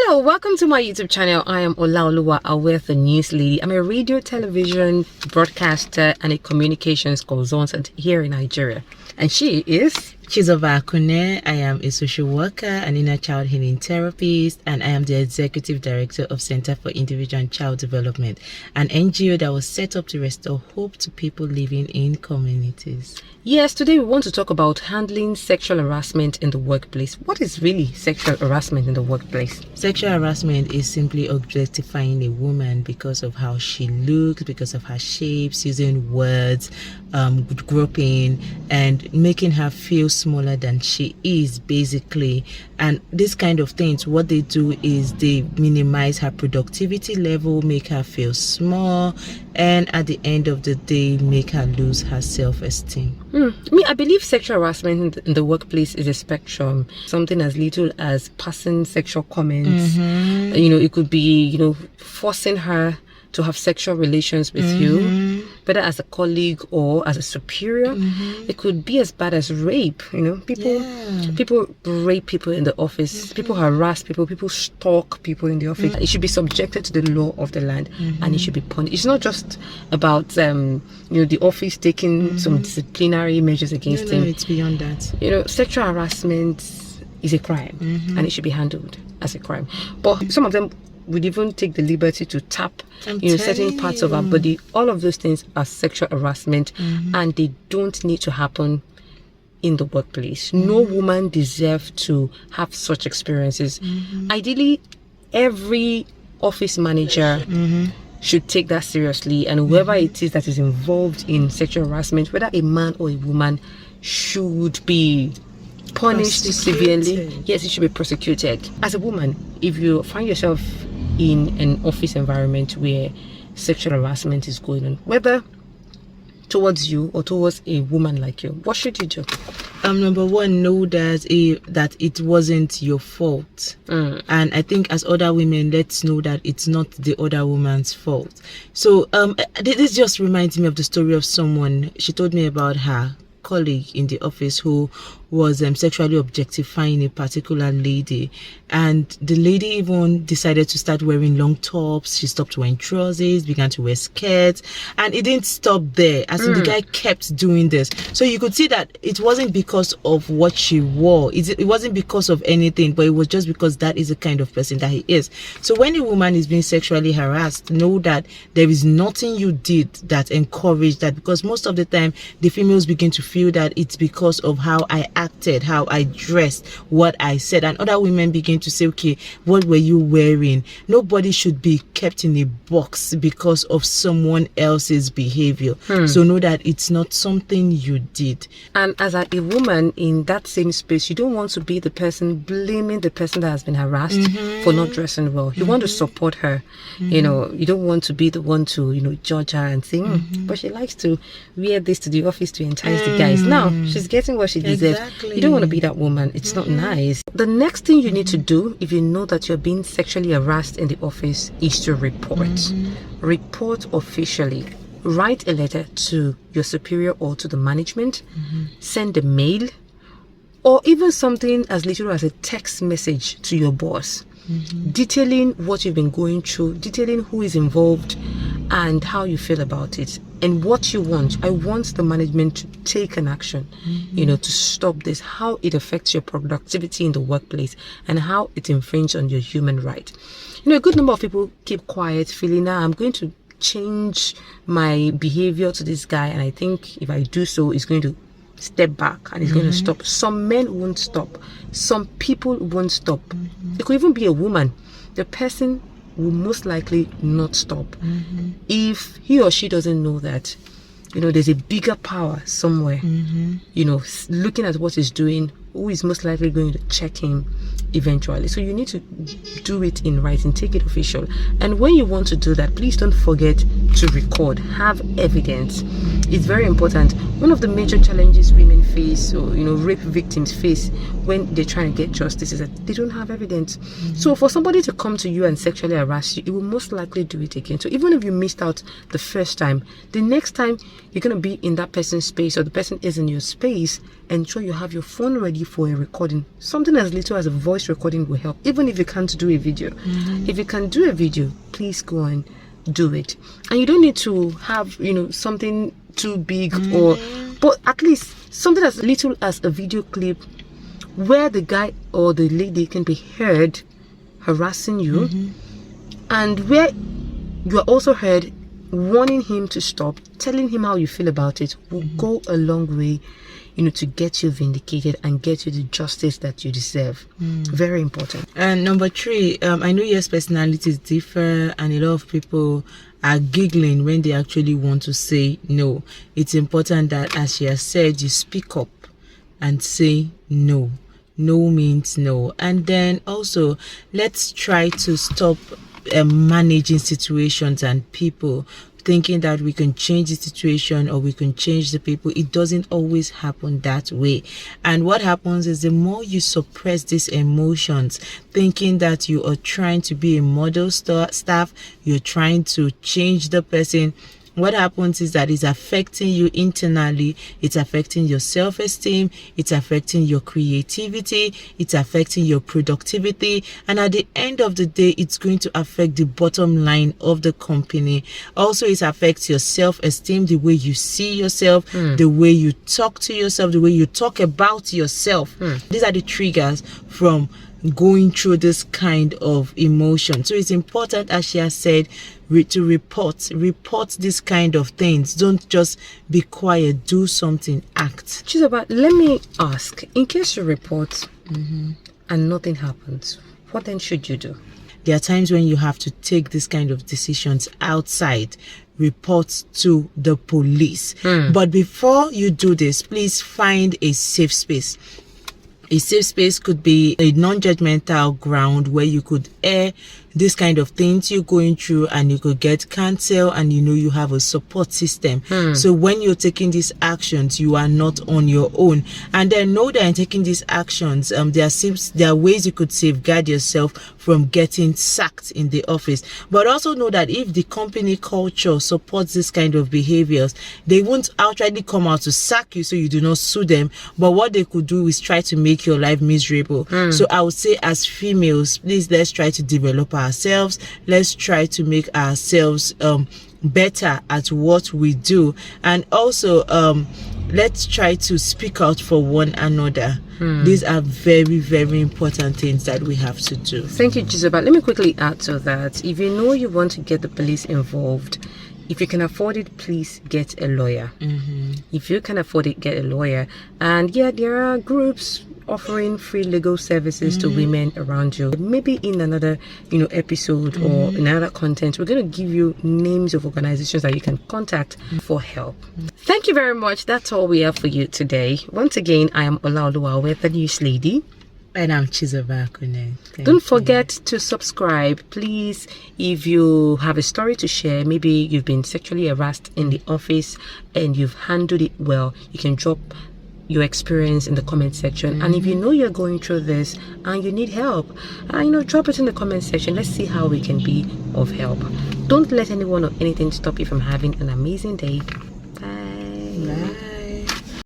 Hello, welcome to my YouTube channel. I am Olaoluwa Aweth, the news lady. I'm a radio, television broadcaster and a communications consultant here in Nigeria. And she is Chizoba Akune. I am a social worker, an inner child healing therapist, and I am the executive director of Center for Individual and Child Development, an NGO that was set up to restore hope to people living in communities. Yes, today we want to talk about handling sexual harassment in the workplace. What is really sexual harassment in the workplace? Sexual harassment is simply objectifying a woman because of how she looks, because of her shapes, using words, groping, and making her feel smaller than she is, basically. And this kind of things, what they do is they minimize her productivity level, make her feel small, and at the end of the day make her lose her self-esteem. I believe sexual harassment in the workplace is a spectrum. Something as little as passing sexual comments. It could be, forcing her to have sexual relations with you, whether as a colleague or as a superior. It could be as bad as rape. People rape people in the office. People harass people. People stalk people in the office. It should be subjected to the law of the land, and it should be punished. It's not just about the office taking some disciplinary measures against him. It's beyond that. Sexual harassment is a crime, and it should be handled as a crime. But some of them would even take the liberty to tap certain parts of our body. All of those things are sexual harassment, and they don't need to happen in the workplace. No woman deserves to have such experiences. Ideally, every office manager should take that seriously, and whoever it is that is involved in sexual harassment, whether a man or a woman, should be punished severely. Yes, it should be prosecuted. As a woman, if you find yourself in an office environment where sexual harassment is going on, whether towards you or towards a woman like you, what should you do? Number one, know that it wasn't your fault. And I think as other women, let's know that it's not the other woman's fault. So this just reminds me of the story of someone. She told me about her colleague in the office who was sexually objectifying a particular lady, and the lady even decided to start wearing long tops. She stopped wearing trousers, began to wear skirts, and it didn't stop there. As in, the guy kept doing this. So you could see that it wasn't because of what she wore. It wasn't because of anything, but it was just because that is the kind of person that he is. So when a woman is being sexually harassed, know that there is nothing you did that encouraged that, because most of the time the females begin to feel that it's because of how I acted, how I dressed, what I said, and other women begin to say, okay, what were you wearing? Nobody should be kept in a box because of someone else's behavior. So know that it's not something you did. And as a woman in that same space, you don't want to be the person blaming the person that has been harassed for not dressing well. You want to support her. You don't want to be the one to judge her and say, but she likes to wear this to the office to entice the guys. Now she's getting what she deserves. You don't want to be that woman. It's not nice. The next thing you need to do if you know that you're being sexually harassed in the office is to report. Report officially. Write a letter to your superior or to the management. Send a mail, or even something as little as a text message to your boss, detailing what you've been going through, detailing who is involved and how you feel about it and what you want. I want the management to take an action, to stop this, how it affects your productivity in the workplace and how it infringes on your human right. A good number of people keep quiet, feeling, I'm going to change my behavior to this guy, and I think if I do so, it's going to step back and it's going to stop. Some men won't stop. Some people won't stop. It could even be a woman. The person will most likely not stop if he or she doesn't know that there's a bigger power somewhere looking at what he's doing, who is most likely going to check him eventually. So you need to do it in writing, take it official. And when you want to do that, please don't forget to record, have evidence. It's very important. One of the major challenges women face, or rape victims face when they're trying to get justice, is that they don't have evidence. So for somebody to come to you and sexually harass you, it will most likely do it again. So even if you missed out the first time, the next time you're going to be in that person's space, or the person is in your space, ensure you have your phone ready for a recording. Something as little as a voice voice recording will help, even if you can't do a video. If you can do a video, please go and do it. And you don't need to have, something too big, but at least something as little as a video clip where the guy or the lady can be heard harassing you, and where you are also heard warning him to stop, telling him how you feel about it, will go a long way, to get you vindicated and get you the justice that you deserve. Very important. And number 3, I know yes, personalities differ, and a lot of people are giggling when they actually want to say no. It's important that, as she has said, you speak up and say no. No means no. And then also, let's try to stop managing situations and people, thinking that we can change the situation or we can change the people. It doesn't always happen that way. And what happens is, the more you suppress these emotions, thinking that you are trying to be a model staff, you're trying to change the person, what happens is that it's affecting you internally. It's affecting your self-esteem. It's affecting your creativity. It's affecting your productivity. And at the end of the day, it's going to affect the bottom line of the company. Also, it affects your self-esteem, the way you see yourself, the way you talk to yourself, the way you talk about yourself. These are the triggers from going through this kind of emotion. So it's important, as she has said, to report this kind of things. Don't just be quiet, do something, act. Chizoba, let me ask, in case you report and nothing happens, what then should you do? There are times when you have to take this kind of decisions outside, report to the police. But before you do this, please find a safe space. A safe space could be a non-judgmental ground where you could air this kind of things you're going through, and you could get counsel, and you have a support system. So when you're taking these actions, you are not on your own. And then know that in taking these actions, there are ways you could safeguard yourself from getting sacked in the office. But also know that if the company culture supports this kind of behaviors, they won't outrightly come out to sack you so you do not sue them. But what they could do is try to make your life miserable. So I would say, as females, please, let's try to develop ourselves. Let's try to make ourselves better at what we do. And also, let's try to speak out for one another. These are very, very important things that we have to do. Thank you, Chizoba. Let me quickly add to that. If you know you want to get the police involved, if you can afford it, please get a lawyer. If you can afford it, get a lawyer. And yeah, there are groups offering free legal services to women around you. Maybe in another episode or in another content, we're going to give you names of organizations that you can contact for help. Thank you very much. That's all we have for you today. Once again, I am Olaoluwa, the news lady. And I'm Chizoba Akune. Don't forget to subscribe, please. If you have a story to share, maybe you've been sexually harassed in the office and you've handled it well, you can drop your experience in the comment section. And if you know you're going through this and you need help, drop it in the comment section. Let's see how we can be of help. Don't let anyone or anything stop you from having an amazing day. Bye.